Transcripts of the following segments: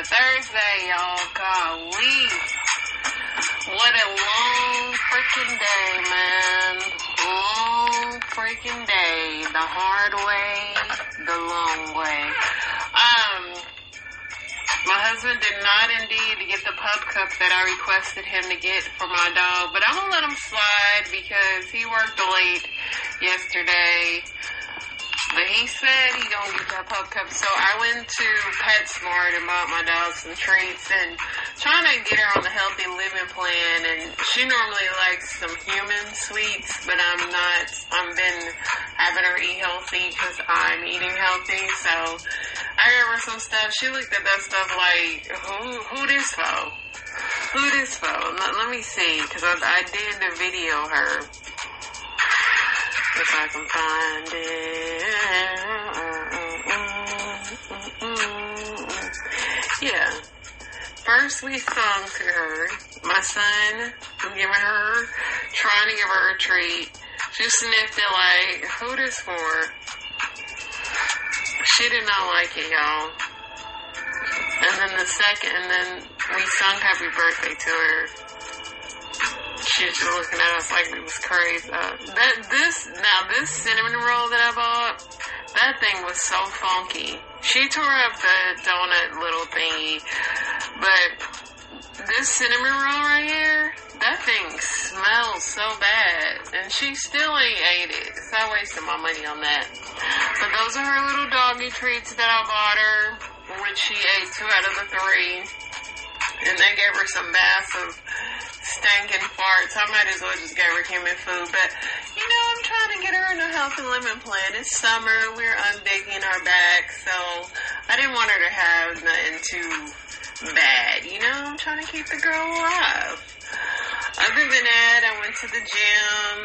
Thursday, y'all. Golly. What a long freaking day, man. Long freaking day. The hard way, the long way. My husband did not indeed get the pup cup that I requested him to get for my dog, but I'm going to let him slide because he worked late yesterday. But he said he gonna get that pup cup. So I went to PetSmart and bought my dog some treats and trying to get her on the healthy living plan. And she normally likes some human sweets, but I'm not. I've been having her eat healthy because I'm eating healthy. So I gave her some stuff. She looked at that stuff like, who this for? Who this for? Let me see, because I did the video her. If I can find it. Yeah. First we sung to her. My son was giving her, trying to give her a treat. She sniffed it like, who this for? She did not like it, y'all. And then we sung happy birthday to her. She was just looking at us like we was crazy. This cinnamon roll that I bought, that thing was so funky. She tore up the donut little thingy, but this cinnamon roll right here, that thing smells so bad, and she still ain't ate it, so I wasted my money on that. But those are her little doggy treats that I bought her, which she ate 2 out of the 3, and they gave her some baths of stinking farts. I might as well just give her human food. But, you know, I'm trying to get her in a healthy living plan. It's summer. We're unbaking our back. So I didn't want her to have nothing too bad. You know, I'm trying to keep the girl alive. Other than that, I went to the gym.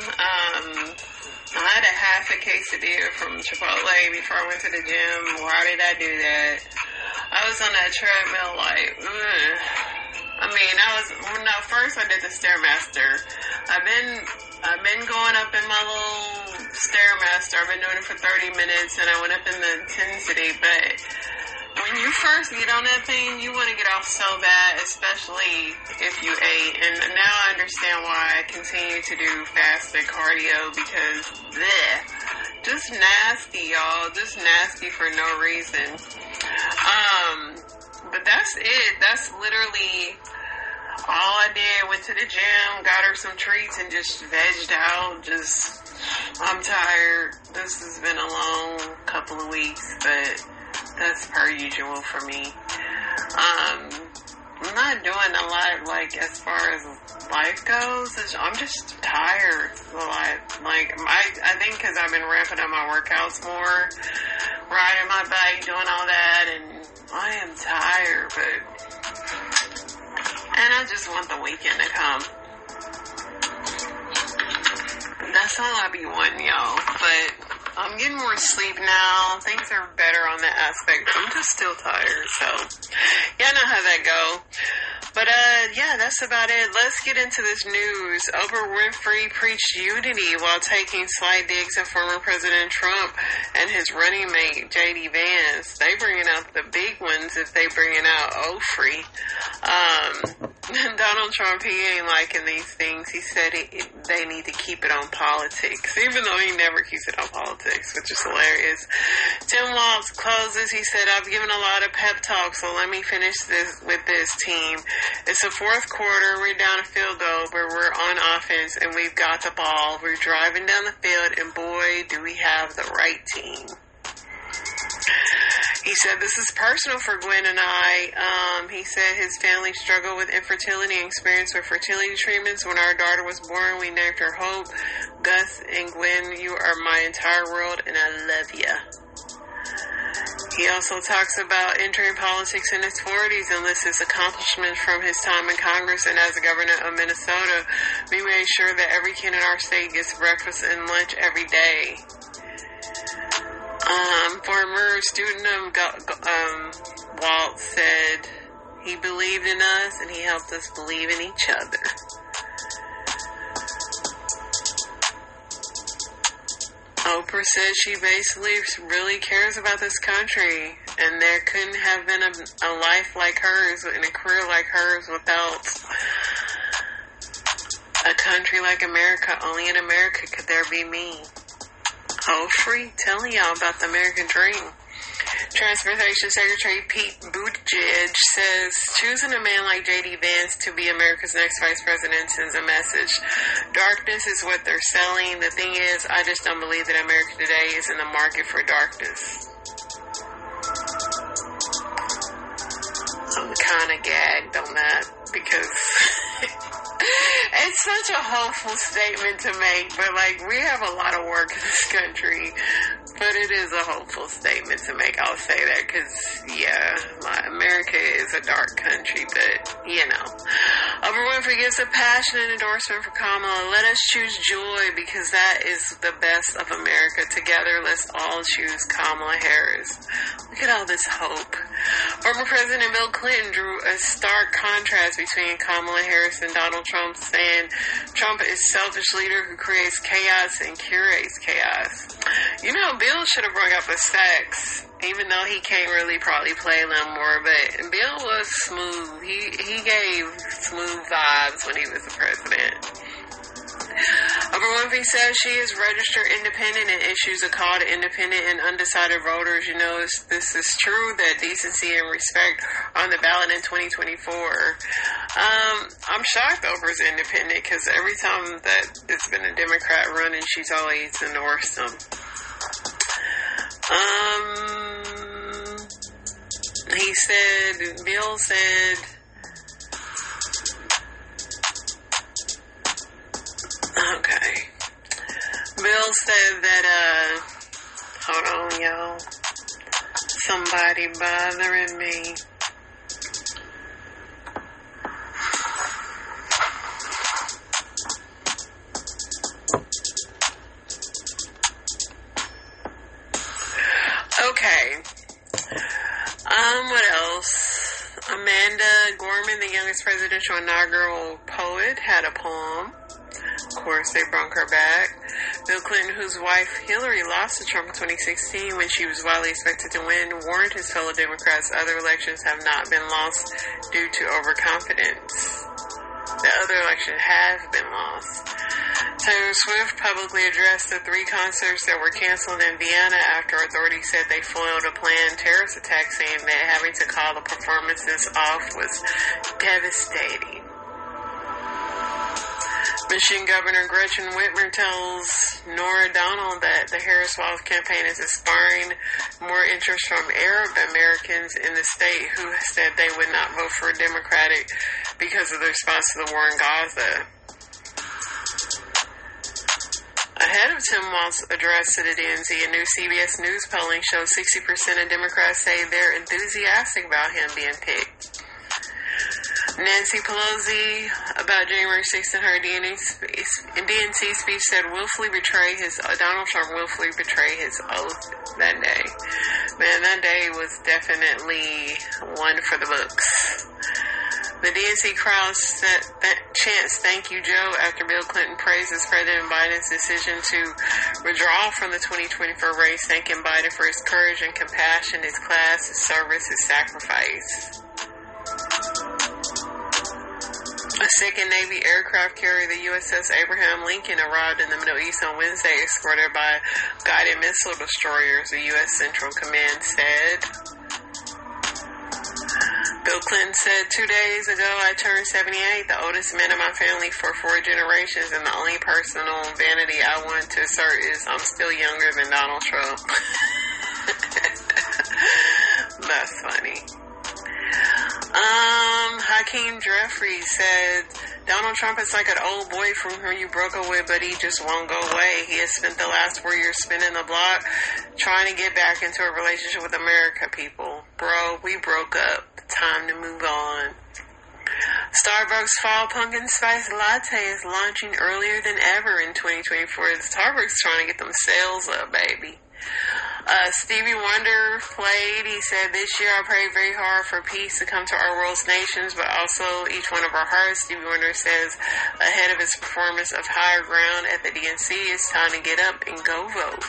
I had a half a quesadilla from Chipotle before I went to the gym. Why did I do that? I was on that treadmill like, ugh. First I did the Stairmaster. I've been going up in my little Stairmaster. I've been doing it for 30 minutes, and I went up in the intensity. But when you first get on that thing, you want to get off so bad, especially if you ate. And now I understand why I continue to do fasted cardio, because bleh, just nasty, y'all. Just nasty for no reason. But that's it. That's literally all I did. Went to the gym, got her some treats, and just vegged out. I'm tired. This has been a long couple of weeks, but that's per usual for me. I'm not doing a lot, like, as far as life goes. I'm just tired a lot. Like, I think because I've been ramping up my workouts more, riding my bike, doing all that, and I am tired, and I just want the weekend to come. That's all I be wanting, y'all. But I'm getting more sleep now. Things are better on that aspect. I'm just still tired, so y'all know how that go. But, yeah, that's about it. Let's get into this news. Oprah Winfrey preached unity while taking slight digs at former President Trump and his running mate, J.D. Vance. They bringing out the big ones if they bringing out Ofrey. Donald Trump, he ain't liking these things. He said they need to keep it on politics, even though he never keeps it on politics, which is hilarious. Tim Walz closes. He said, I've given a lot of pep talks, so let me finish this with this team. It's the fourth quarter. We're down a field goal, but we're on offense, and we've got the ball. We're driving down the field, and boy, do we have the right team. He said, this is personal for Gwen and I. He said his family struggled with infertility and experienced with fertility treatments. When our daughter was born, we named her Hope. Gus and Gwen, you are my entire world, and I love ya. He also talks about entering politics in his 40s and lists his accomplishments from his time in Congress and as the governor of Minnesota. We made sure that every kid in our state gets breakfast and lunch every day. Former student of Walt said he believed in us and he helped us believe in each other. Oprah said she basically really cares about this country, and there couldn't have been a life like hers and a career like hers without a country like America. Only in America could there be me. Hopefully, telling y'all about the American dream. Transportation Secretary Pete Buttigieg says choosing a man like J.D. Vance to be America's next vice president sends a message. Darkness is what they're selling. The thing is, I just don't believe that America today is in the market for darkness. I'm kind of gagged on that because it's such a hopeful statement to make, but like, we have a lot of work in this country, but it is a hopeful statement to make. I'll say that because, yeah, America is a dark country, but, you know. Oprah Winfrey gives a passionate endorsement for Kamala. Let us choose joy because that is the best of America. Together, let's all choose Kamala Harris. Look at all this hope. Former President Bill Clinton drew a stark contrast between Kamala Harris and Donald Trump, saying Trump is a selfish leader who creates chaos and curates chaos. You know, Bill should have brought up the sex, even though he can't really probably play them more, but Bill was smooth. He gave smooth vibes when he was the president. Oprah Winfrey says she is registered independent and issues a call to independent and undecided voters. You know, this is true that decency and respect are on the ballot in 2024. I'm shocked Oprah's independent because every time that it's been a Democrat running, she's always endorsed them. Bill said, okay. Bill said that, hold on, y'all. Somebody bothering me. Okay. What else? Amanda Gorman, the youngest presidential inaugural poet, had a poem. Of course, they brung her back. Bill Clinton, whose wife Hillary lost to Trump in 2016 when she was widely expected to win, warned his fellow Democrats other elections have not been lost due to overconfidence. The other election has been lost. Taylor Swift publicly addressed the 3 concerts that were canceled in Vienna after authorities said they foiled a planned terrorist attack, saying that having to call the performances off was devastating. Michigan Governor Gretchen Whitmer tells Norah Donald that the Harris-Walz campaign is inspiring more interest from Arab Americans in the state who said they would not vote for a Democratic because of the response to the war in Gaza. Ahead of Tim Walz's address to the DNC, a new CBS News polling shows 60% of Democrats say they're enthusiastic about him being picked. Nancy Pelosi, about January 6th in her DNC speech, said Donald Trump willfully betrayed his oath that day. Man, that day was definitely one for the books. The DNC crowd chants "Thank you, Joe" after Bill Clinton praises President Biden's decision to withdraw from the 2024 race, thanking Biden for his courage and compassion, his class, his service, his sacrifice. A second Navy aircraft carrier, the USS Abraham Lincoln, arrived in the Middle East on Wednesday, escorted by guided missile destroyers, the U.S. Central Command said. Bill Clinton said, 2 days ago I turned 78, the oldest man in my family for 4 generations, and the only personal vanity I want to assert is I'm still younger than Donald Trump. That's funny. Hakeem Jeffrey said, Donald Trump is like an old boyfriend who you broke up with, but he just won't go away. He has spent the last 4 years spinning the block trying to get back into a relationship with America, people. Bro, we broke up. Time to move on. Starbucks Fall Pumpkin Spice Latte is launching earlier than ever in 2024. Starbucks trying to get them sales up, baby. Stevie Wonder played. He said, "This year I prayed very hard for peace to come to our world's nations, but also each one of our hearts." Stevie Wonder says ahead of his performance of Higher Ground at the DNC, "It's time to get up and go vote."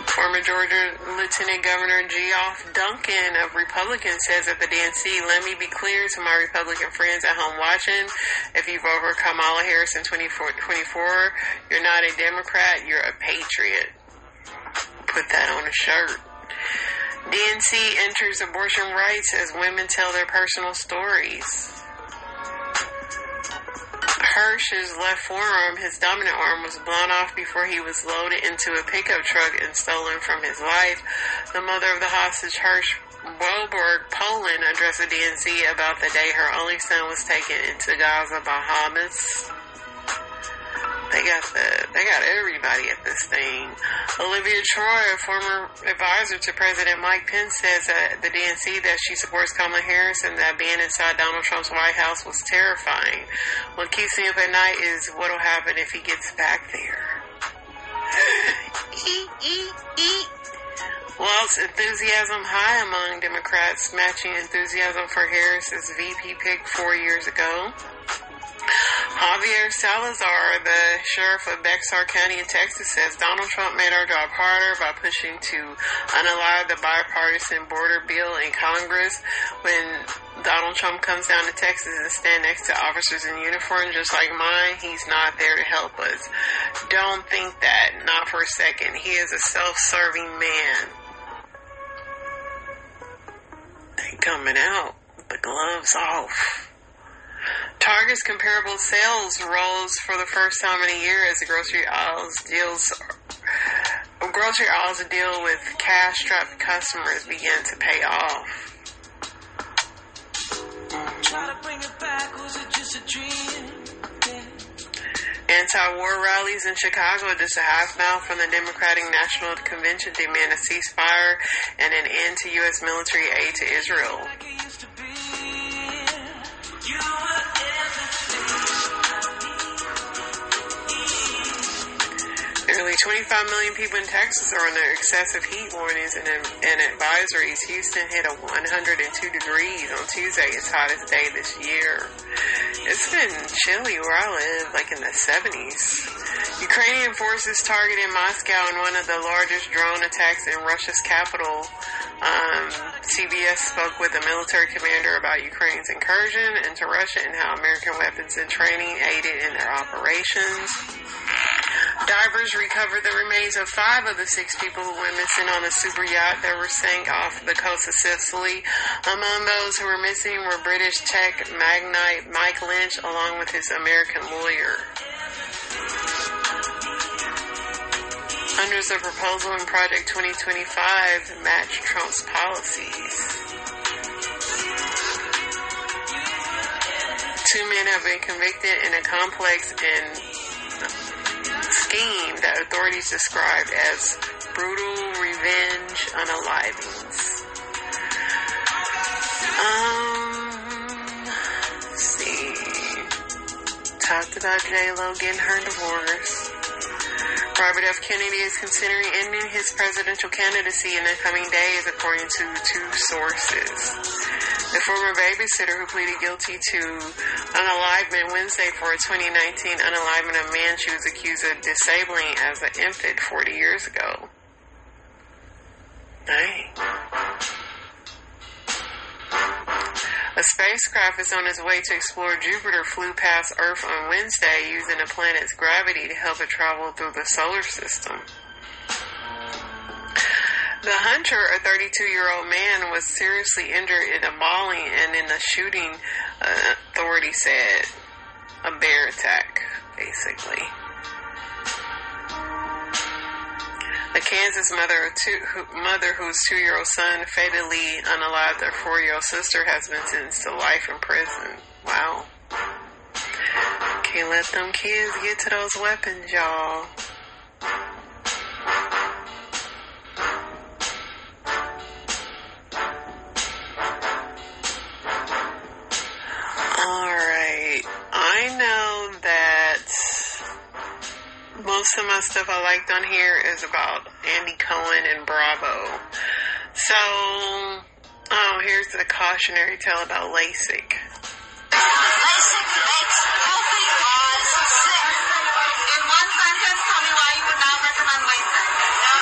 Former Georgia Lieutenant Governor Geoff Duncan of Republicans says at the DNC, "Let me be clear to my Republican friends at home watching. If you vote for Kamala Harris in 2024, you're not a Democrat, you're a patriot." Put that on a shirt. DNC enters abortion rights as women tell their personal stories. Hirsch's left forearm, his dominant arm, was blown off before he was loaded into a pickup truck and stolen from his wife. The mother of the hostage, Hirsch Boberg, Poland, addressed the DNC about the day her only son was taken into Gaza, Bahamas. They got everybody at this thing. Olivia Troy, a former advisor to President Mike Pence, says at the DNC that she supports Kamala Harris and that being inside Donald Trump's White House was terrifying. What keeps me up at night is what'll happen if he gets back there. Whilst enthusiasm high among Democrats, matching enthusiasm for Harris's VP pick 4 years ago. Javier Salazar, the sheriff of Bexar County in Texas, says Donald Trump made our job harder by pushing to unalive the bipartisan border bill in Congress. When Donald Trump comes down to Texas and stands next to officers in uniform just like mine, he's not there to help us. Don't think that, not for a second. He is a self-serving man. They coming out, the gloves off. Target's comparable sales rose for the first time in a year as the grocery aisles deal with cash-strapped customers began to pay off. Try to bring it back, was it just a dream? Anti-war rallies in Chicago, just a half mile from the Democratic National Convention, demand a ceasefire and an end to U.S. military aid to Israel. Nearly 25 million people in Texas are under excessive heat warnings and advisories. Houston hit 102 degrees on Tuesday, its hottest day this year. It's been chilly where I live, like in the 70s. Ukrainian forces targeted Moscow in one of the largest drone attacks in Russia's capital. CBS spoke with a military commander about Ukraine's incursion into Russia and how American weapons and training aided in their operations. Divers recovered the remains of 5 of the 6 people who went missing on a super yacht that were sank off the coast of Sicily. Among those who were missing were British tech magnate Mike Lynch, along with his American lawyer. Hundreds of proposals in Project 2025 match Trump's policies. 2 men have been convicted in a complex and scheme that authorities described as brutal revenge unalivings. Let's see. Talked about J-Lo getting her divorce. Robert F. Kennedy is considering ending his presidential candidacy in the coming days, according to 2 sources. The former babysitter who pleaded guilty to unalivement Wednesday for a 2019 unalivement of a man she was accused of disabling as an infant 40 years ago. Dang. A spacecraft is on its way to explore Jupiter flew past Earth on Wednesday using the planet's gravity to help it travel through the solar system. The hunter, a 32-year-old man, was seriously injured in a mauling and in a shooting, authorities said. A bear attack, basically. A Kansas mother whose 2-year-old son fatally unalived their 4-year-old sister has been sentenced to life in prison. Wow. Can't let them kids get to those weapons, y'all. Alright. I know that Most of my stuff I liked on here is about Andy Cohen and Bravo. So, here's the cautionary tale about Lasik. Lasik makes healthy eyes sick. In one sentence, tell me why you would not recommend Lasik.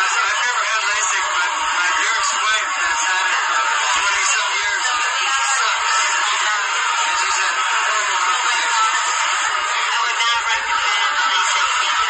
So I've never had Lasik, but my dearest wife has had it for 20-some years. It sucks. And she's had horrible complications. I would not recommend Lasik because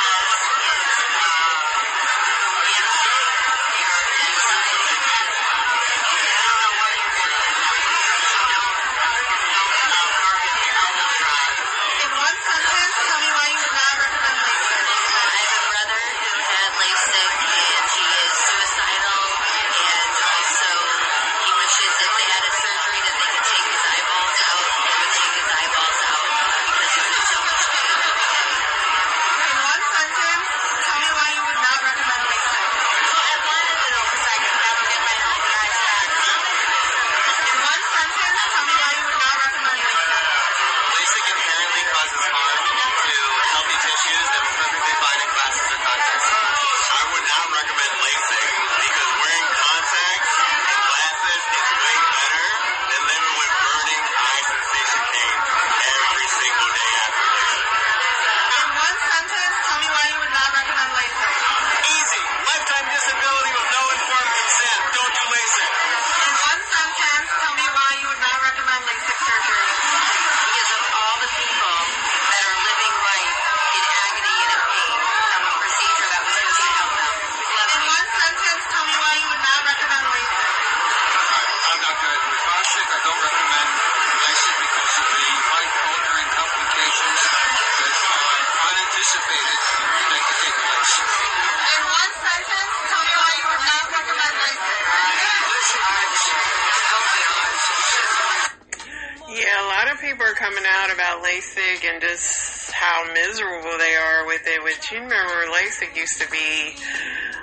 people are coming out about LASIK and just how miserable they are with it, which you remember LASIK used to be.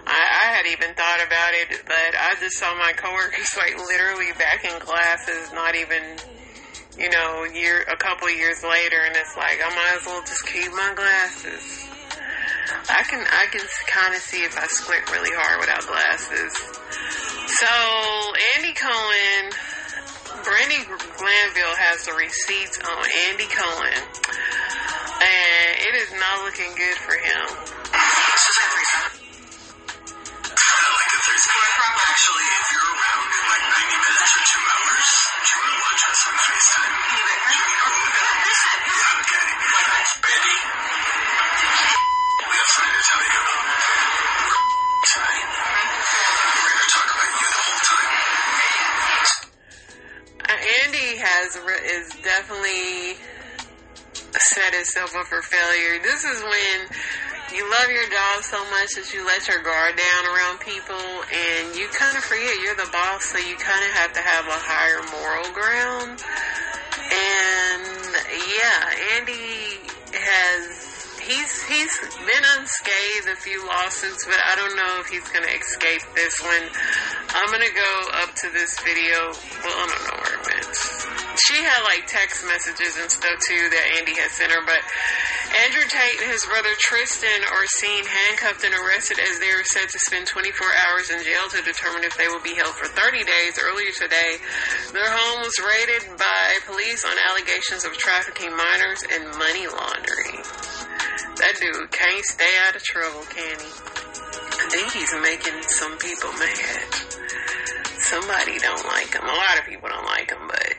I had even thought about it, but I just saw my coworkers like literally back in classes, not even, a couple of years later, and it's like, I might as well just keep my glasses. I can kind of see if I squint really hard without glasses. So, Andy Cohen, Brandy Glanville has the receipts on Andy Cohen, and it is not looking good for him. Actually, if you're around in like 90 minutes or 2 hours, do you want to watch us on FaceTime? Yeah, okay. Betty, we have something to tell you about tonight. We're going to talk about you the whole time. Andy is definitely set himself up for failure. This is when you love your job so much that you let your guard down around people, and you kind of forget you're the boss, so you kind of have to have a higher moral ground. And yeah, Andy he's been unscathed a few lawsuits, but I don't know if he's going to escape this one. I'm going to go up to this video. Well, I don't know where it went. She had like text messages and stuff too that Andy had sent her, but Andrew Tate and his brother Tristan are seen handcuffed and arrested as they are set to spend 24 hours in jail to determine if they will be held for 30 days. Earlier today, their home was raided by police on allegations of trafficking minors and money laundering. That dude can't stay out of trouble, can he? I think he's making some people mad. Somebody don't like him. A lot of people don't like him, but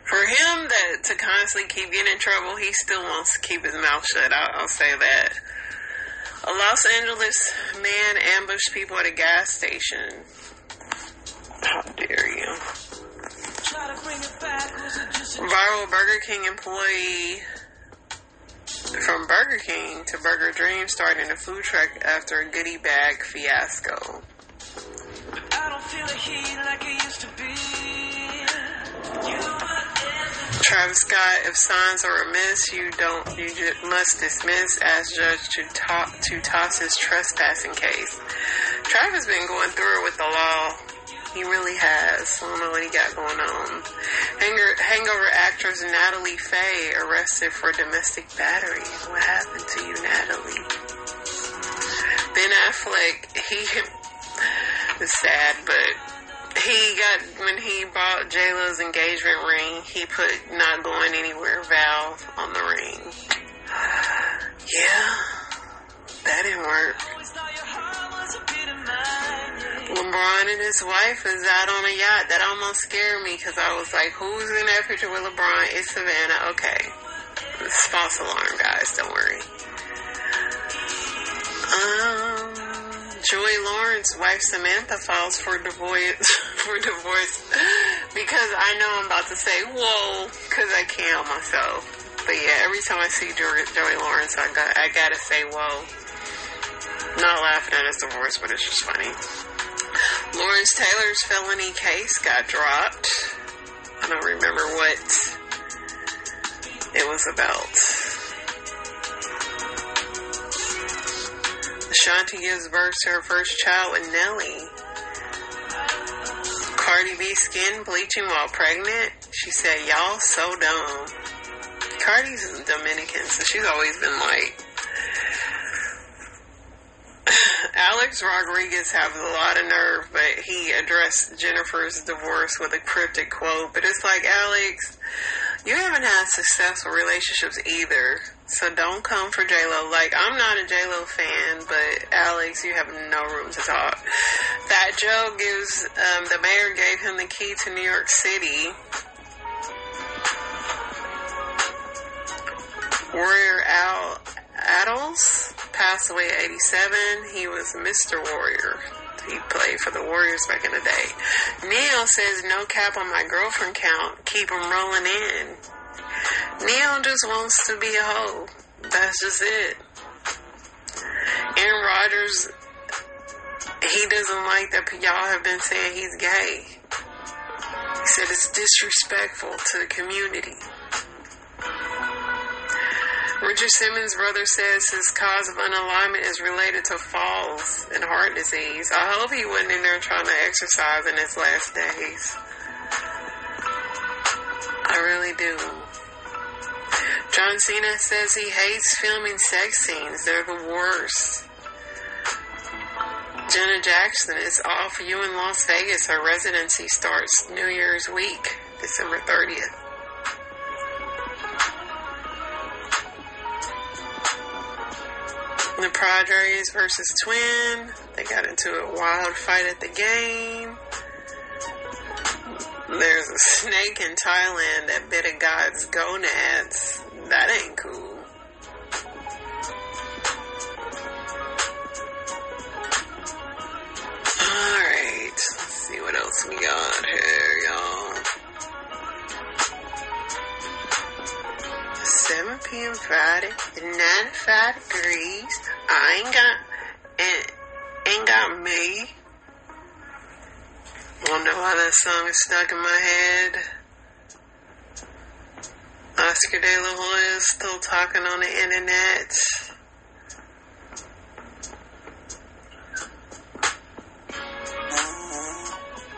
for him to constantly keep getting in trouble, he still wants to keep his mouth shut. I'll say that. A Los Angeles man ambushed people at a gas station. How dare you? Viral Burger King employee from Burger King to Burger Dream starting a food truck after a goodie bag fiasco. I don't feel the heat like it used to be. Travis Scott, if signs are amiss, you must dismiss as judge to toss his trespassing case. Travis been going through it with the law. He really has. I don't know what he got going on. Hangover actress Natalie Faye arrested for domestic battery. What happened to you, Natalie? Affleck, it's sad, but when he bought J-Lo's engagement ring, he put "not going anywhere" vow on the ring. Yeah, that didn't work. LeBron and his wife is out on a yacht. That almost scared me because I was like, who's in that picture with LeBron? It's Savannah. Okay. It's false alarm, guys. Don't worry. Joy Lawrence's wife Samantha files for divorce because I know I'm about to say whoa because I can't help myself. But yeah, every time I see Joy Lawrence, I gotta say whoa. Not laughing at his divorce, but it's just funny. Lawrence Taylor's felony case got dropped. I don't remember what it was about. Ashanti gives birth to her first child with Nelly. Cardi B skin bleaching while pregnant. She said, y'all so dumb. Cardi's Dominican, so she's always been like... Alex Rodriguez has a lot of nerve, but he addressed Jennifer's divorce with a cryptic quote. But it's like, Alex, you haven't had successful relationships either, so don't come for J-Lo. Like, I'm not a J-Lo fan, but Alex, you have no room to talk. Fat Joe gives, the mayor gave him the key to New York City. Warrior Adams passed away at 87. He was Mr. Warrior. He played for the Warriors back in the day. Neil says, no cap on my girlfriend count. Keep them rolling in. Neil just wants to be a hoe. That's just it. Aaron Rodgers, he doesn't like that y'all have been saying he's gay. He said it's disrespectful to the community. Richard Simmons' brother says his cause of unalignment is related to falls and heart disease. I hope he wasn't in there trying to exercise in his last days. I really do. John Cena says he hates filming sex scenes. They're the worst. Jenna Jackson is off U in Las Vegas. Her residency starts New Year's week, December 30th. The Padres versus Twin. They got into a wild fight at the game. There's a snake in Thailand that bit a guy's gonads. That ain't cool. Alright. Let's see what else we got here, y'all. 7 p.m. Friday, 95 degrees. I ain't got me. Wonder why that song is stuck in my head. Oscar De La Hoya is still talking on the internet.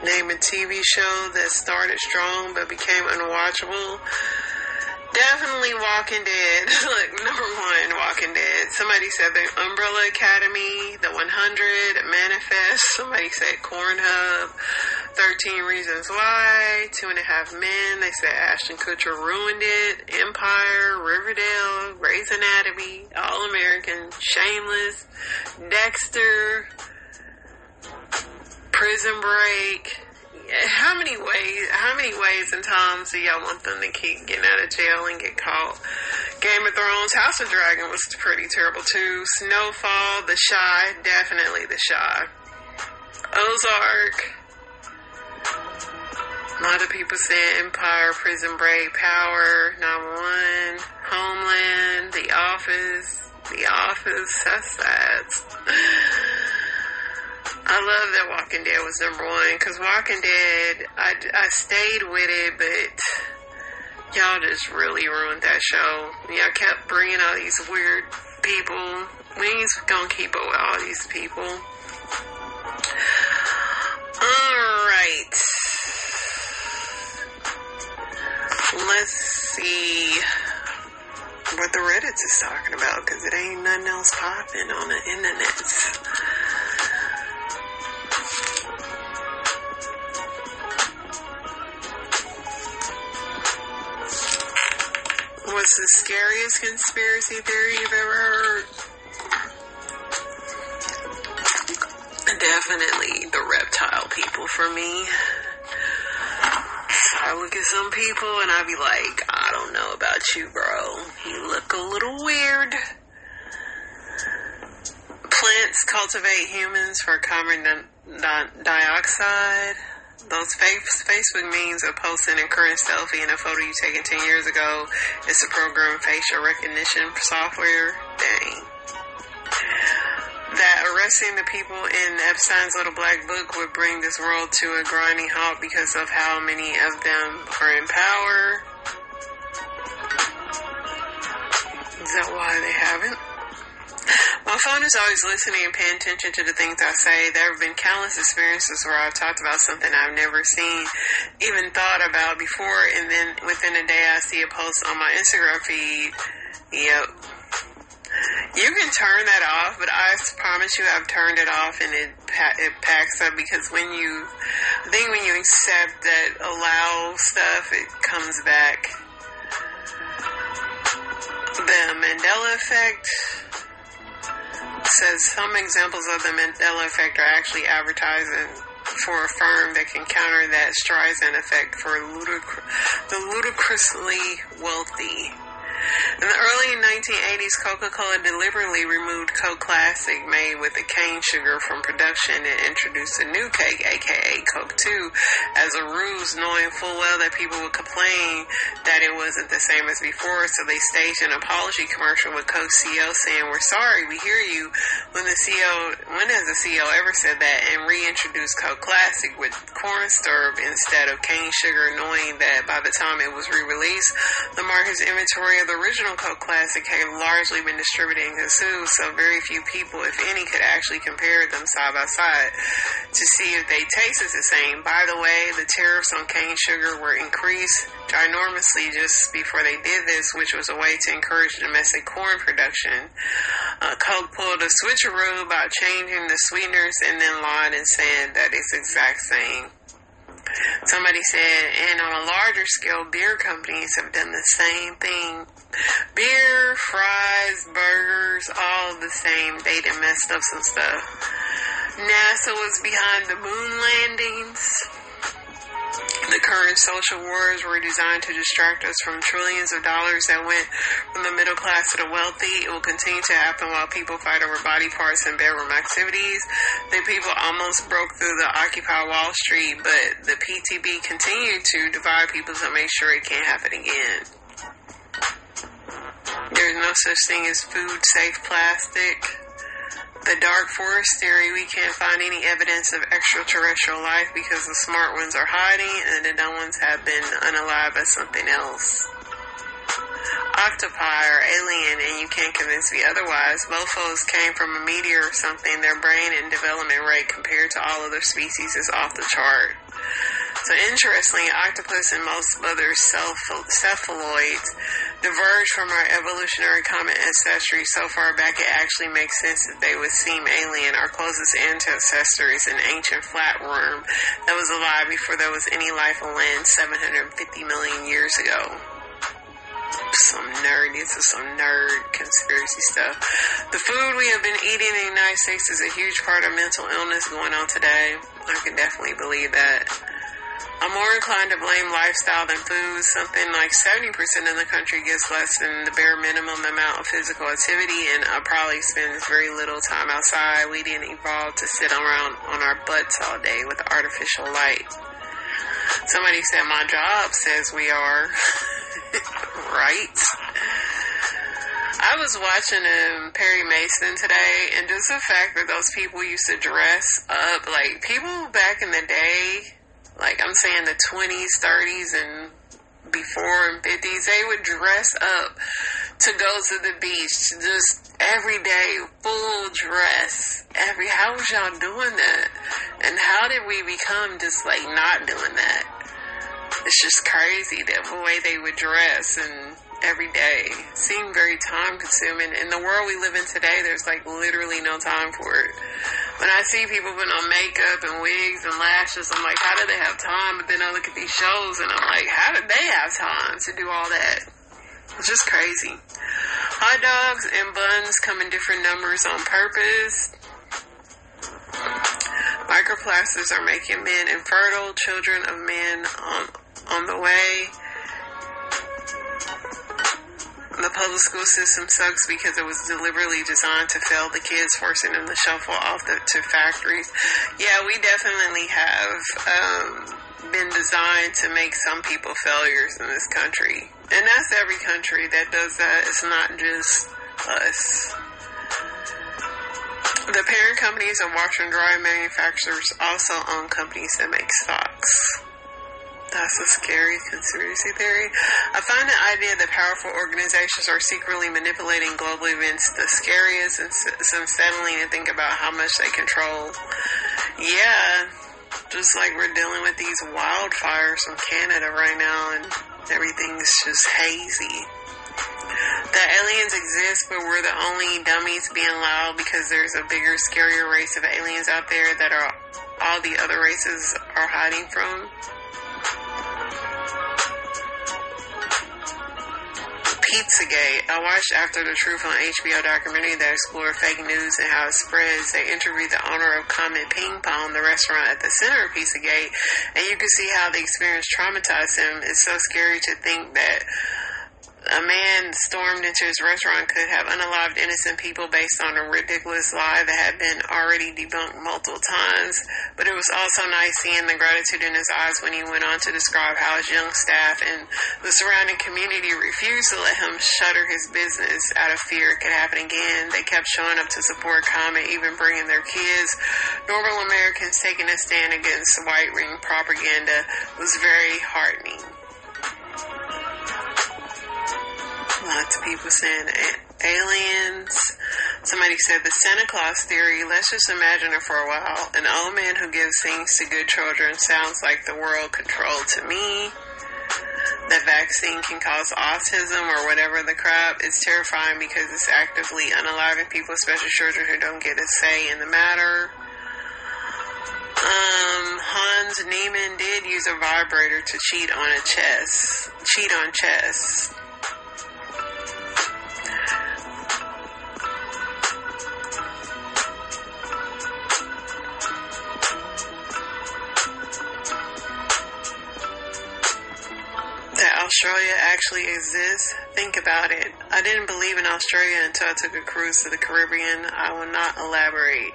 Name a TV show that started strong but became unwatchable. Definitely Walking Dead. Look, number 1, Walking Dead. Somebody said the Umbrella Academy, The 100, Manifest. Somebody said Cornhub, 13 Reasons Why, 2.5 Men. They said Ashton Kutcher ruined it. Empire, Riverdale, Grey's Anatomy, All American, Shameless, Dexter, Prison Break. How many ways and times do y'all want them to keep getting out of jail and get caught? Game of Thrones, House of Dragon was pretty terrible too. Snowfall, The Chi, definitely The Chi. Ozark. A lot of people say Empire, Prison Break, Power, 911, Homeland, The Office. The Office, that's sad. I love that Walking Dead was number 1, because Walking Dead, I stayed with it, but y'all just really ruined that show. Y'all kept bringing all these weird people. We ain't gonna keep up with all these people. Alright. Let's see what the Reddit is talking about, because it ain't nothing else popping on the internet. What's the scariest conspiracy theory you've ever heard? Definitely the reptile people for me. I look at some people and I be like, I don't know about you, bro. You look a little weird. Plants cultivate humans for carbon dioxide. Those Facebook memes of posting a current selfie and a photo you taken 10 years ago is to program facial recognition software. Dang. That arresting the people in Epstein's Little Black Book would bring this world to a grinding halt because of how many of them are in power. Is that why they haven't? My phone is always listening and paying attention to the things I say. There have been countless experiences where I've talked about something I've never seen, even thought about before, and then within a day I see a post on my Instagram feed. Yep. You can turn that off, but I promise you I've turned it off and it packs up because I think when you accept that allow stuff, it comes back. The Mandela effect says some examples of the Mandela effect are actually advertising for a firm that can counter that Streisand effect for the ludicrously wealthy. In the early 1980s, Coca-Cola deliberately removed Coke Classic made with the cane sugar from production and introduced a new cake, aka Coke 2, as a ruse, knowing full well that people would complain that it wasn't the same as before, so they staged an apology commercial with Coke CEO saying, "We're sorry, we hear you," when has the CEO ever said that, and reintroduced Coke Classic with corn syrup instead of cane sugar, knowing that by the time it was re-released, the market's inventory of the original Coke Classic had largely been distributed and consumed, so very few people, if any, could actually compare them side by side to see if they tasted the same. By the way, the tariffs on cane sugar were increased ginormously just before they did this, which was a way to encourage domestic corn production. Coke pulled a switcheroo by changing the sweeteners and then lied and said that it's the exact same. Somebody said, and on a larger scale, beer companies have done the same thing. Beer, fries, burgers, all the same. They done messed up some stuff. NASA was behind the moon landings. The current social wars were designed to distract us from trillions of dollars that went from the middle class to the wealthy. It will continue to happen while people fight over body parts and bedroom activities. The people almost broke through the Occupy Wall Street, but the PTB continued to divide people to make sure it can't happen again. There's no such thing as food-safe plastic. The dark forest theory, we can't find any evidence of extraterrestrial life because the smart ones are hiding and the dumb ones have been unalived by something else. Octopi are alien and you can't convince me otherwise. Mofos came from a meteor or something. Their brain and development rate compared to all other species is off the chart. So interestingly, octopus and most other cephaloids diverge from our evolutionary common ancestry so far back it actually makes sense that they would seem alien. Our closest ancestor is an ancient flatworm that was alive before there was any life on land 750 million years ago. This is some nerd conspiracy stuff. The food we have been eating in the United States is a huge part of mental illness going on today. I can definitely believe that. I'm more inclined to blame lifestyle than food. Something like 70% of the country gets less than the bare minimum amount of physical activity, and probably spends very little time outside. We didn't evolve to sit around on our butts all day with artificial light. Somebody said my job says we are. Right? I was watching Perry Mason today, and just the fact that those people used to dress up, like people back in the day, like I'm saying the 20s, 30s, and before and 50s, they would dress up to go to the beach, just every day, full dress. How was y'all doing that? And how did we become just like not doing that? It's just crazy the way they would dress and every day. It seemed very time consuming. In the world we live in today, there's like literally no time for it. When I see people putting on makeup and wigs and lashes, I'm like, how do they have time? But then I look at these shows and I'm like, how did they have time to do all that? It's just crazy. Hot dogs and buns come in different numbers on purpose. Microplastics are making men infertile, children of men on the way. The public school system sucks because it was deliberately designed to fail the kids, forcing them to shuffle off to factories. Yeah, we definitely have been designed to make some people failures in this country. And that's every country that does that. It's not just us. The parent companies of washer and dryer manufacturers also own companies that make socks. That's a scary conspiracy theory. I find the idea that powerful organizations are secretly manipulating global events the scariest and unsettling to think about how much they control. Yeah, just like we're dealing with these wildfires from Canada right now and everything's just hazy. That aliens exist, but we're the only dummies being loud because there's a bigger, scarier race of aliens out there that are all the other races are hiding from. Pizzagate. I watched After the Truth on HBO documentary that explored fake news and how it spreads. They interviewed the owner of Comet Ping Pong, the restaurant at the center of Pizzagate, and you can see how the experience traumatized him. It's so scary to think that a man stormed into his restaurant could have unalived innocent people based on a ridiculous lie that had been already debunked multiple times. But it was also nice seeing the gratitude in his eyes when he went on to describe how his young staff and the surrounding community refused to let him shutter his business out of fear it could happen again. They kept showing up to support Comet, even bringing their kids. Normal Americans taking a stand against white ring propaganda was very heartening. Lots of people saying aliens. Somebody said the Santa Claus theory. Let's just imagine it for a while. An old man who gives things to good children sounds like the world controlled to me. That vaccine can cause autism or whatever the crap. It's terrifying because it's actively unaliving people, especially children who don't get a say in the matter. Hans Niemann did use a vibrator to cheat on chess. Australia actually exists? Think about it. I didn't believe in Australia until I took a cruise to the Caribbean. I will not elaborate.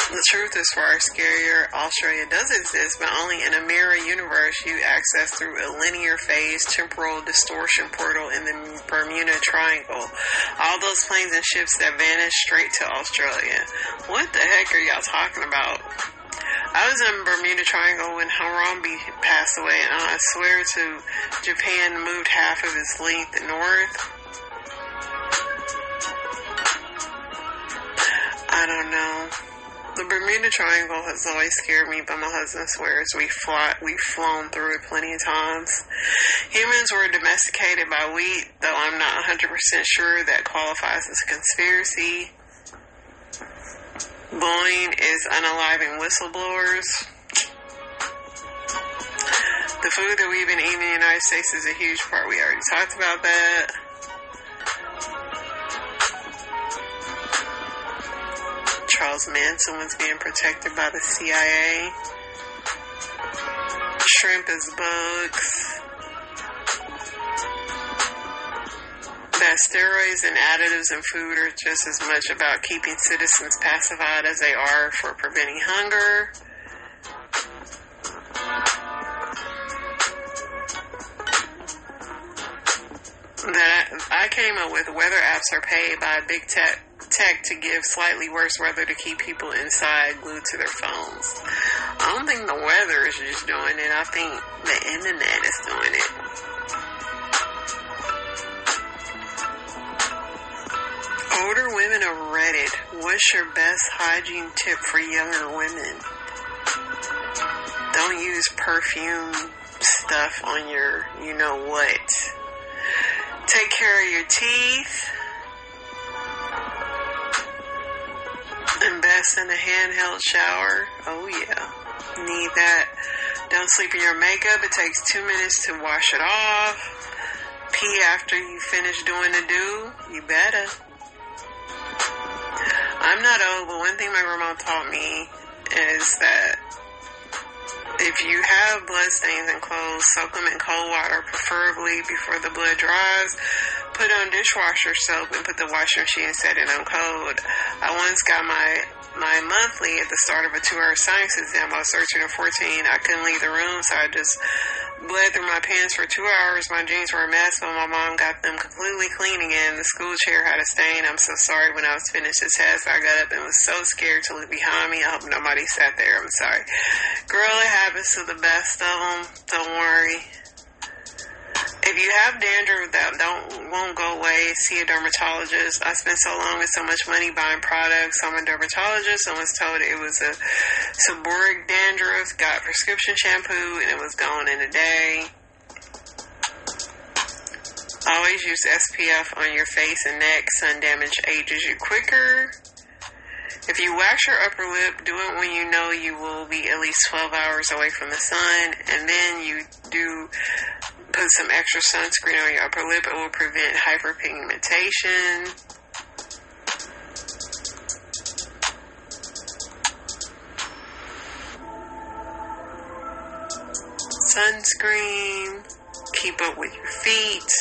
The truth is far scarier. Australia does exist, but only in a mirror universe you access through a linear phase temporal distortion portal in the Bermuda Triangle. All those planes and ships that vanish straight to Australia. What the heck are y'all talking about? I was in Bermuda Triangle when Harambe passed away, and I swear to Japan moved half of its length north. I don't know. The Bermuda Triangle has always scared me, but my husband swears we've flown through it plenty of times. Humans were domesticated by wheat, though I'm not 100% sure that qualifies as a conspiracy. Bullying is unaliving whistleblowers. The food that we've been eating in the United States is a huge part. We already talked about that. Charles Manson was being protected by the CIA. Shrimp is bugs. That steroids and additives in food are just as much about keeping citizens pacified as they are for preventing hunger. That I came up with weather apps are paid by big tech to give slightly worse weather to keep people inside glued to their phones. I don't think the weather is just doing it. I think the internet is doing it. Older women of Reddit, what's your best hygiene tip for younger women? Don't use perfume stuff on your you-know-what. Take care of your teeth. Invest in a handheld shower. Oh yeah, need that. Don't sleep in your makeup. It takes 2 minutes to wash it off. Pee after you finish doing the do. You better. I'm not old, but one thing my grandma taught me is that if you have blood stains in clothes, soak them in cold water, preferably before the blood dries. Put on dishwasher soap and put the washing machine and set it on cold. I once got my monthly at the start of a 2-hour science exam. I was 13 or 14. I couldn't leave the room, so I just bled through my pants for 2 hours. My jeans were a mess, but my mom got them completely clean again. The school chair had a stain. I'm so sorry. When I was finished the test, I got up and was so scared to look behind me. I hope nobody sat there. I'm sorry. Girl, it happens to the best of them. Don't worry. If you have dandruff that won't go away, see a dermatologist. I spent so long with so much money buying products. I'm a dermatologist. I was told it was a seborrheic dandruff. Got prescription shampoo and it was gone in a day. Always use SPF on your face and neck. Sun damage ages you quicker. If you wax your upper lip, do it when you know you will be at least 12 hours away from the sun, and then you do put some extra sunscreen on your upper lip. It will prevent hyperpigmentation. Sunscreen. Keep up with your feet.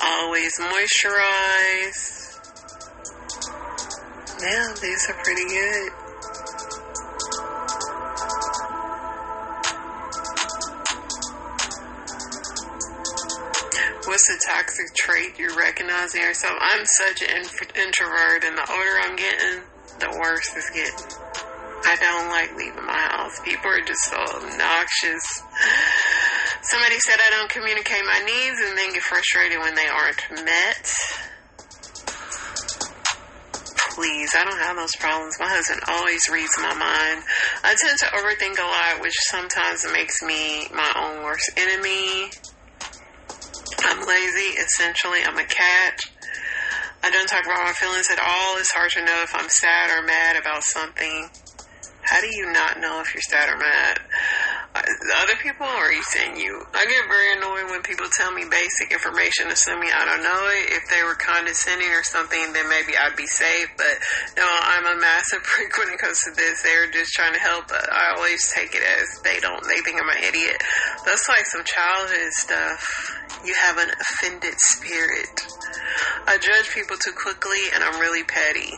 Always moisturize. Yeah, these are pretty good. What's a toxic trait you recognize in yourself? I'm such an introvert, and the older I'm getting, the worse it's getting. I don't like leaving my house. People are just so obnoxious. Somebody said I don't communicate my needs and then get frustrated when they aren't met. Please, I don't have those problems. My husband always reads my mind. I tend to overthink a lot, which sometimes makes me my own worst enemy. I'm lazy. Essentially, I'm a cat. I don't talk about my feelings at all. It's hard to know if I'm sad or mad about something. How do you not know if you're sad or mad? Other people, or are you saying you? I get very annoyed when people tell me basic information, assuming I don't know it. If they were condescending or something, then maybe I'd be safe. But no, I'm a massive prick when it comes to this. They're just trying to help. But I always take it as they think I'm an idiot. That's like some childhood stuff. You have an offended spirit. I judge people too quickly, and I'm really petty.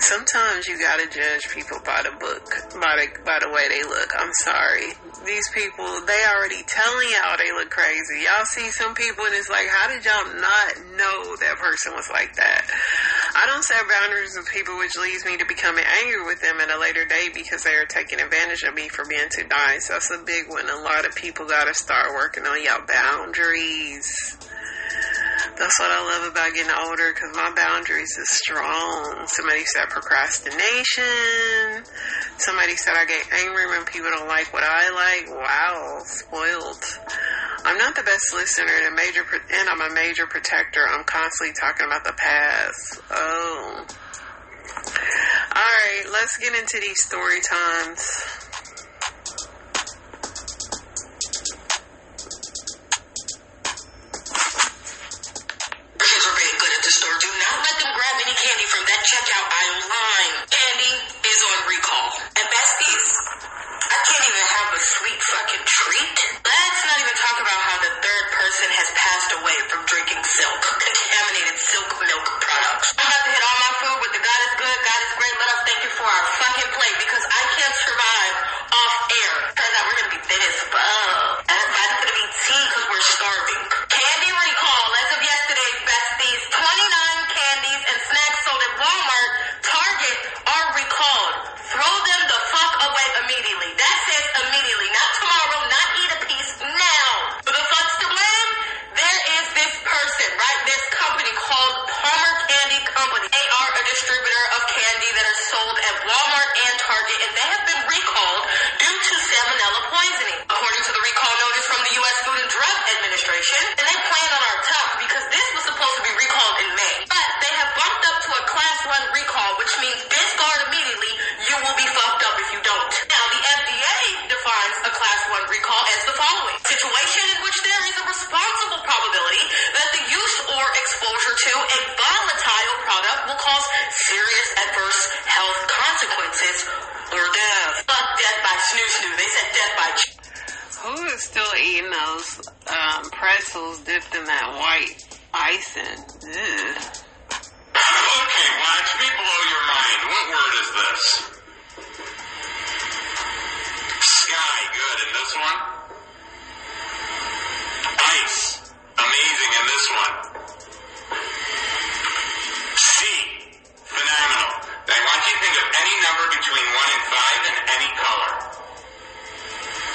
Sometimes you gotta judge people by the book, by the way they look. I'm sorry. These people, they already telling y'all they look crazy. Y'all see some people and it's like, how did y'all not know that person was like that? I don't set boundaries with people, which leads me to becoming angry with them at a later date because they are taking advantage of me for being too nice. That's a big one. A lot of people gotta start working on y'all boundaries. That's what I love about getting older, because my boundaries is strong. Somebody said procrastination. Somebody said I get angry when people don't like what I like. Wow, spoiled. I'm not the best listener and I'm a major protector. I'm constantly talking about the past. Oh. Alright, let's get into these story times. Candy from that checkout aisle line. Candy is on recall. And besties, I can't even have a sweet fucking treat. Let's not even talk about how the third person has passed away from drinking contaminated silk milk products. I'm about to hit all my food with the God is good, God is great, let us thank you for our fucking plate, because I can't survive off air. Turns out we're gonna be thin as fuck. And that's gonna be tea because we're starving. Candy recall as of yesterday, besties. 29 candies and snacks sold at Walmart, Target are recalled. Throw them the fuck away immediately. That says immediately, not tomorrow, not eat a piece, now. For the fucks to blame, there is this person, right? This company called Palmer Candy Company. They are a distributor of candy that are sold at Walmart and Target, and they have been recalled due to salmonella poisoning. According to the recall notice from the U.S. Food and Drug Administration, and they plan on our top because this was supposed to be recalled in May. But they have bumped up to a Class 1 recall, which means discard immediately. You will be fucked up if you don't. Now, serious adverse health consequences or death. Fuck death by snoo-snoo. They said death by... Who is still eating those pretzels dipped in that white icing? Ugh. Okay, watch me blow your mind. What word is this? Sky, good. And this one? Ice, amazing. And this one? Sea, phenomenal. I want you to think of any number between 1 and 5 in any color.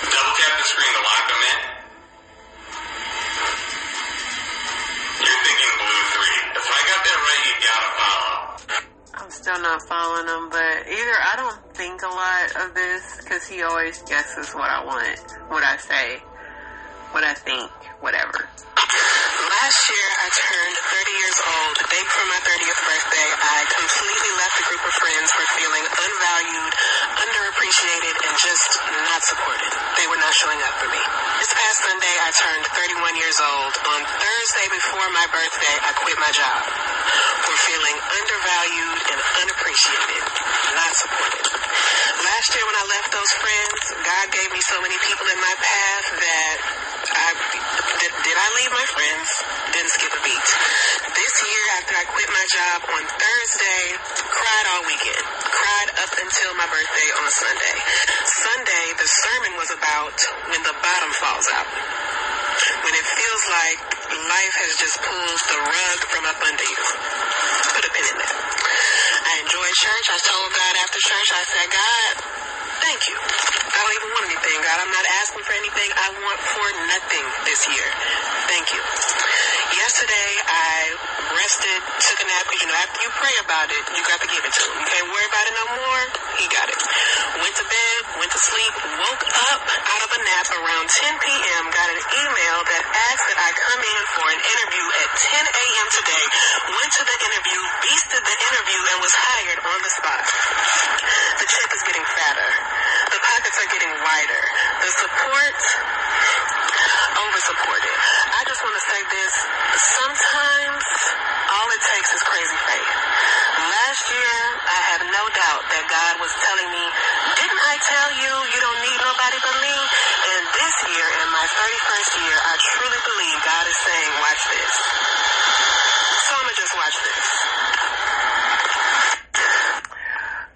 Double tap the screen to lock them in. You're thinking blue 3. If I got that right, you gotta follow. I'm still not following him, but either I don't think a lot of this because he always guesses what I want, what I say, what I think, whatever. Last year, I turned 30 years old. The day before my 30th birthday, I completely left a group of friends for feeling unvalued, underappreciated, and just not supported. They were not showing up for me. This past Sunday, I turned 31 years old. On Thursday before my birthday, I quit my job for feeling undervalued and unappreciated, not supported. Last year when I left those friends, God gave me so many people in my path that did I leave my friends? Didn't skip a beat. This year, after I quit my job on Thursday, cried all weekend. Cried up until my birthday on Sunday. Sunday, the sermon was about when the bottom falls out. When it feels like life has just pulled the rug from up under you. Put a pin in that. I enjoyed church. I told God after church, I said, God, thank you. I don't even want anything, God. I'm not asking for anything. I want for nothing this year. Thank you. Yesterday, I rested, took a nap, because, after you pray about it, you got to give it to him. You can't worry about it no more. He got it. Went to bed, went to sleep, woke up out of a nap around 10 p.m., got an email that asked that I come in for an interview at 10 a.m. today, went to the interview, beasted the interview, and was hired on the spot. The check is getting fatter. The pockets are getting wider. The support, over-supported. I just want to say this. Sometimes all it takes is crazy faith. Last year, I had no doubt that God was telling me, didn't I tell you you don't need nobody but me? And this year, in my 31st year, I truly believe God is saying, watch this. So I'm going to just watch this.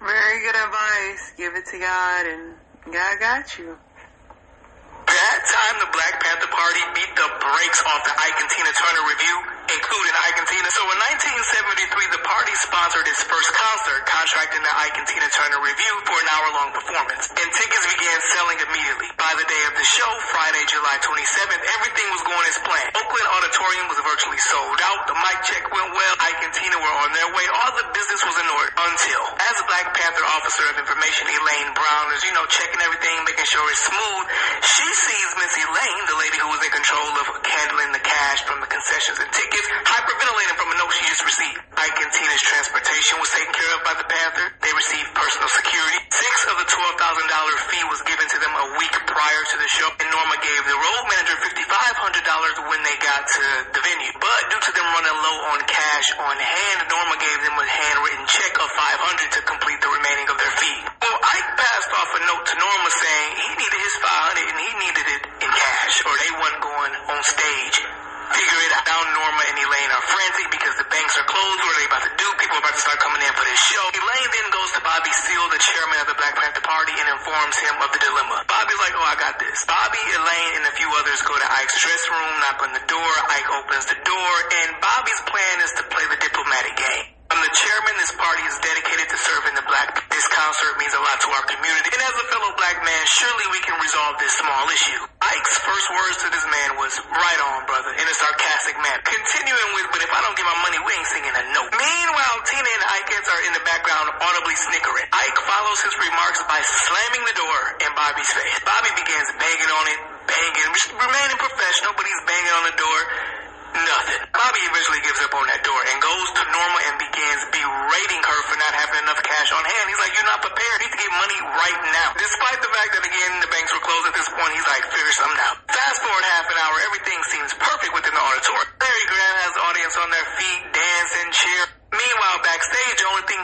Very good advice. Give it to God, and God got you. That time the Black Panther Party beat the brakes off the Ike and Tina Turner review, including Ike and Tina. So in 1973, the party sponsored its first concert, contracting the Ike and Tina Turner review for an hour-long performance. And tickets began selling immediately. By the day of the show, Friday, July 27th, everything was going as planned. Oakland Auditorium was virtually sold out. The mic check went well. Ike and Tina were on their way. All the business was in order until, as a Black Panther Officer of Information, Elaine Brown is, checking everything, making sure it's smooth, she sees Miss Elaine, the lady who was in control of handling the cash from the concessions and tickets, hyperventilating from a note she just received. Ike and Tina's transportation was taken care of by the Panther. They received personal security. $6 of the $12,000 fee was given to them a week prior to the show, and Norma gave the road manager $5,500 when they got to the venue. But due to them running low on cash on hand, Norma gave them a handwritten check of $500 to complete the remaining of their fee. Well, Ike passed off a note to Norma saying he needed his $500 and he needed it in cash, or they wasn't going on stage. Figure it out. Now Norma and Elaine are frantic because the banks are closed. What are they about to do? People are about to start coming in for this show. Elaine then goes to Bobby Seale, the chairman of the Black Panther Party, and informs him of the dilemma. Bobby's like, oh, I got this. Bobby, Elaine, and a few others go to Ike's dressing room, knock on the door. Ike opens the door, and Bobby's plan is to play the diplomatic game. I'm the chairman. This party is dedicated to serving the black. This concert means a lot to our community. And as a fellow black man, surely we can resolve this small issue. Ike's first words to this man was, right on, brother, in a sarcastic manner. Continuing with, but if I don't get my money, we ain't singing a note. Meanwhile, Tina and Ike are in the background audibly snickering. Ike follows his remarks by slamming the door in Bobby's face. Bobby begins banging on it, remaining professional, but he's banging on the door. Nothing. Bobby eventually gives up on that door and goes to Norma and begins berating her for not having enough cash on hand. He's like, you're not prepared. You need to get money right now. Despite the fact that, again, the banks were closed at this point, he's like, figure something out. Fast forward half an hour, everything seems perfect within the auditorium. Larry Graham has the audience on their feet, dancing, cheer. Meanwhile, backstage, the only thing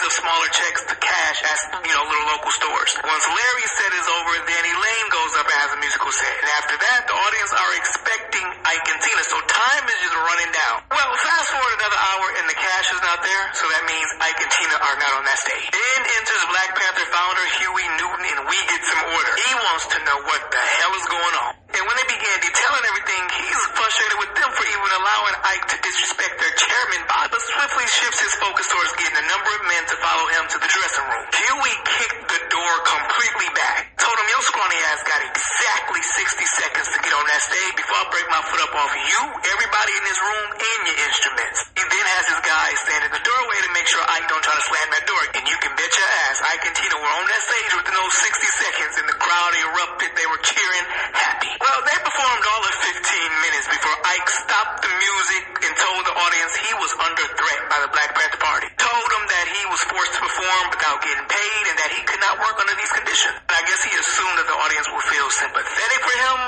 other smaller checks to cash at, little local stores. Once Larry set is over, then Elaine goes up and has a musical set. And after that, the audience are expecting Ike and Tina, so time is just running down. Well, fast forward another hour and the cash is not there, so that means Ike and Tina are not on that stage. Then enters Black Panther founder Huey Newton, and we get some order. He wants to know what the hell is going on. And when they began detailing everything, he's frustrated with them for even allowing Ike to disrespect their chairman, Bob, but swiftly shifts his focus towards getting a number of men to follow him to the dressing room. Huey kicked the door completely back, told him, your scrawny ass got exactly 60 seconds to get on that stage before I break my foot up off you, everybody in this room, and your instruments. He then has his guys stand in the doorway to make sure Ike don't try to slam that door. And you can bet your ass Ike and Tina were on that stage within those 60 seconds, and the crowd erupted. They were cheering happy. Well, they performed all of 15 minutes before Ike stopped the music and told the audience he was under threat by the Black Panther Party. Told them that he was forced to perform without getting paid and that he could not work under these conditions. And I guess he assumed that the audience would feel sympathetic for him.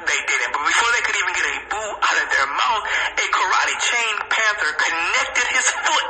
They didn't. But before they could even get a boo out of their mouth, a karate chained panther connected his foot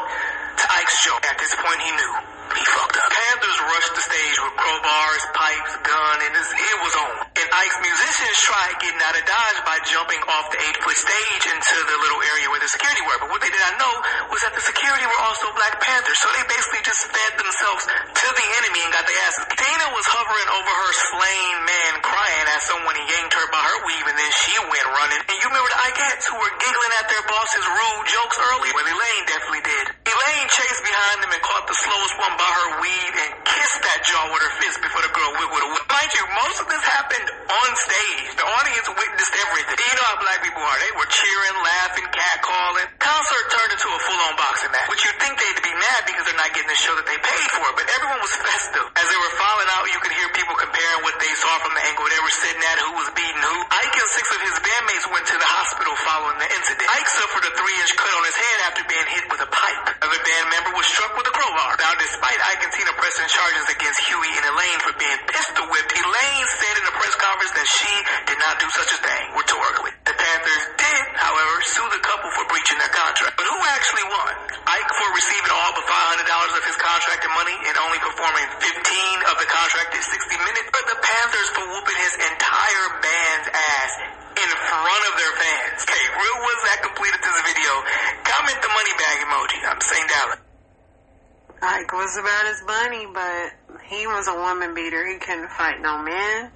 to Ike's jaw. At this point, he knew he fucked up. Panthers rushed the stage with crowbars, pipes, gun, and it was on. And Ike's musicians tried getting out of Dodge by jumping off the 8-foot stage into the little area where the security were. But what they did not know was that the security were also Black Panthers. So they basically just fed themselves to the enemy and got their asses. Tina was hovering over her slain man, crying as someone yanked her by her weave, and then she went running. And you remember the Ikeettes who were giggling at their boss's rude jokes earlier? Well, Elaine definitely did. Elaine chased behind them and caught the slowest one by her weave and kissed that jaw with her fist before the girl wiggled away. Mind you, most of this happened on stage. The audience witnessed everything. You know how black people are. They were cheering, laughing, catcalling. Concert turned into a full-on boxing match, which you'd think they'd be mad because they're not getting the show that they paid for, but everyone was festive. As they were falling out, you could hear people comparing what they saw from the angle they were sitting at, who was beating who. Ike and 6 of his bandmates went to the hospital following the incident. Ike suffered a 3-inch cut on his head after being hit with a pipe. Another band member was struck with a crowbar. Now, despite Ike and Tina pressing charges against Huey and Elaine for being pistol whipped, Elaine said in a press conference that she did not do such a thing, rhetorically. The Panthers did, however, sue the couple for breaching their contract. But who actually won? Ike for receiving all but $500 of his contracted money and only performing 15 of the contracted 60 minutes, but the Panthers for whooping his entire band's ass in front of their fans. Okay, real was that completed this video? Comment the money bag emoji. I'm St. Dallas. Ike was about his money, but he was a woman beater. He couldn't fight no man.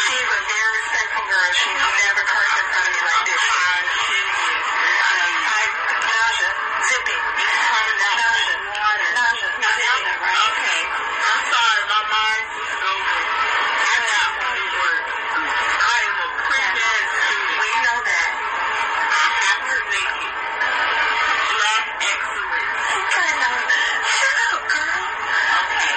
She's a very respectful girl. She's never cursed in front of me like this. Nausea. Zippy. Nausea. Water. Nausea. Right? Okay. I'm sorry, my mind is over. I got money work. I am a pretty-ass student. We know that. I have to make it. Black excellence. I know that. Shut up, girl. Okay.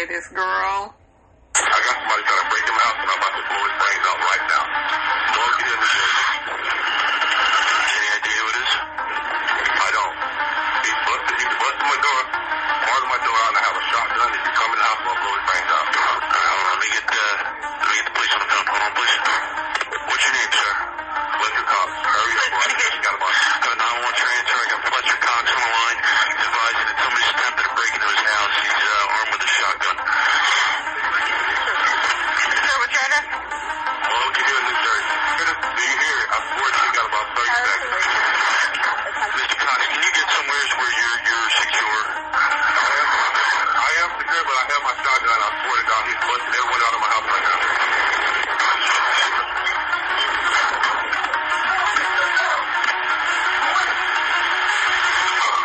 okay, this girl. I got somebody trying to break him out, and I'm about to blow his brains out right now. Lord, get in the door. Any idea who it is? I don't. He busted my door, barred my door out, and I have a shotgun. If you come in the house, I'll blow his brains out. Hold on, let me get the police on the phone. Hold on, please. What's your name, sir? Fletcher Cox. Hurry up, boy. You got him on. I have a 911 transfer. I got Fletcher Cox on the line. He's advising that somebody's attempted to break into his house. He's armed with a shotgun. Sir, what's your address? Well, what you doing, New Jersey? Do you hear it? I swear to you, got about 30 seconds. Mr. Cox, can you get somewhere where you're secure? I am secure, but I have my shotgun. I swear to God, he's busting every window out of my house right now.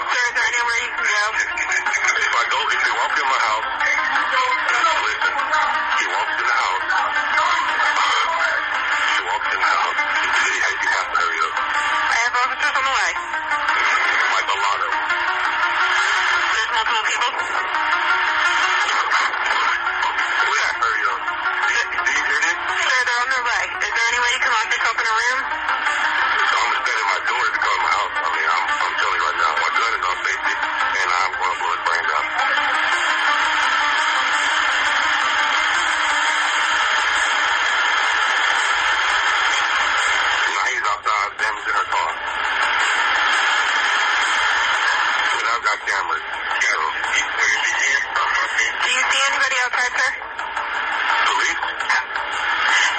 Sir, is there anywhere you can go? If he walks in my house, listen, he walks in the house. He walks in the house. He has to hurry up. I have officers on the way. Like a lot of them. There's multiple people. Please hurry up. Do you hear this? Sir, they're on their way. Is there any way you can lock yourself in a room? So I'm standing at my door to come to my house. I mean, I'm telling you right now, my gun is on safety, and I'm going to blow his brains out. He's outside, damaging her car. But I've got cameras. Do you see anybody outside, sir? Police?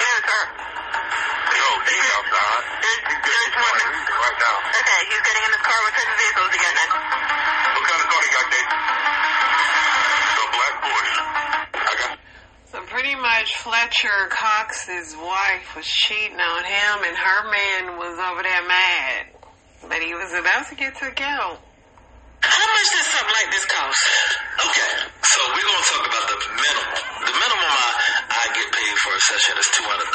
Yes, sir. No, he's outside. There's one. Right now. Okay, he's getting in his car. What type of vehicle is he getting in? What kind of car he got, Dave? The black Porsche. I got... So pretty much Fletcher Cox's wife was cheating on him and her man was over there mad. But he was about to get took out. How much does something like this cost? Okay, so we're going to talk about the minimum. The minimum I get paid for a session is $200. $200?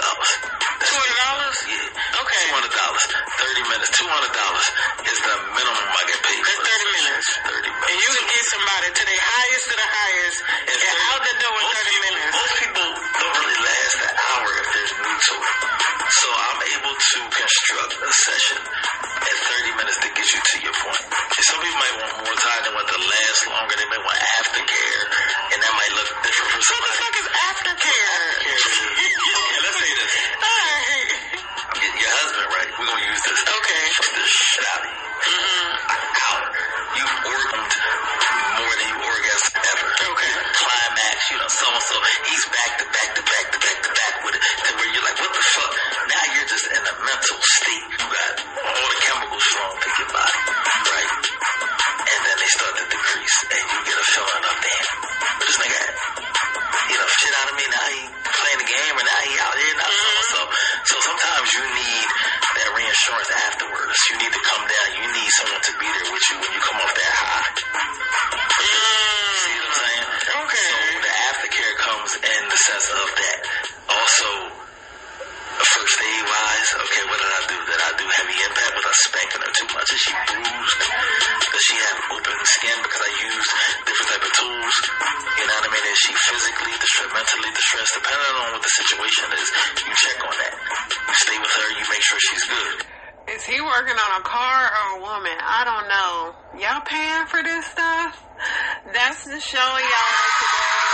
Yeah. Okay. $200. 30 minutes. $200 is the minimum I get paid That's for. 30 minutes. 30 minutes. And you can get somebody to the highest of the highest and out the door in 30 minutes. Most people don't really last an hour if there's need to. So I'm able to construct a session at 30 minutes to get you to your point. And some people might want more time than what to last longer. They may want aftercare, and that might look different for somebody. What the fuck is aftercare? Okay, let's say this. Alright. Your husband, right? We're going to use this. Okay. Fuck the shit out of you. An hour. You've orgasmed more than you orgasmed ever. Okay. Climax, so-and-so. He's back to back to back to back to back with it. To where you're like, what the fuck? Now you're just in a mental state. You got all the chemicals flowing through your body. Right? And then they start to decrease. And you get a feeling of, damn, but this nigga, shit out of me. Now he playing the game, and now he out here. Now so sometimes you need that reinsurance afterwards. You need to come down. You need someone to be there with you when you come off that high. See what I'm saying? Okay. So the aftercare comes in the sense of that. Also, first aid wise, okay, what did I do? Did I do heavy impact? Was I spanking her too much? Is she bruised? Does she have open skin because I used different type of tools? You know what I mean? Is she physically distressed, mentally distressed? Depending on what the situation is, you check on that. You stay with her, you make sure she's good. Is he working on a car or a woman? I don't know. Y'all paying for this stuff? That's the show, y'all, today.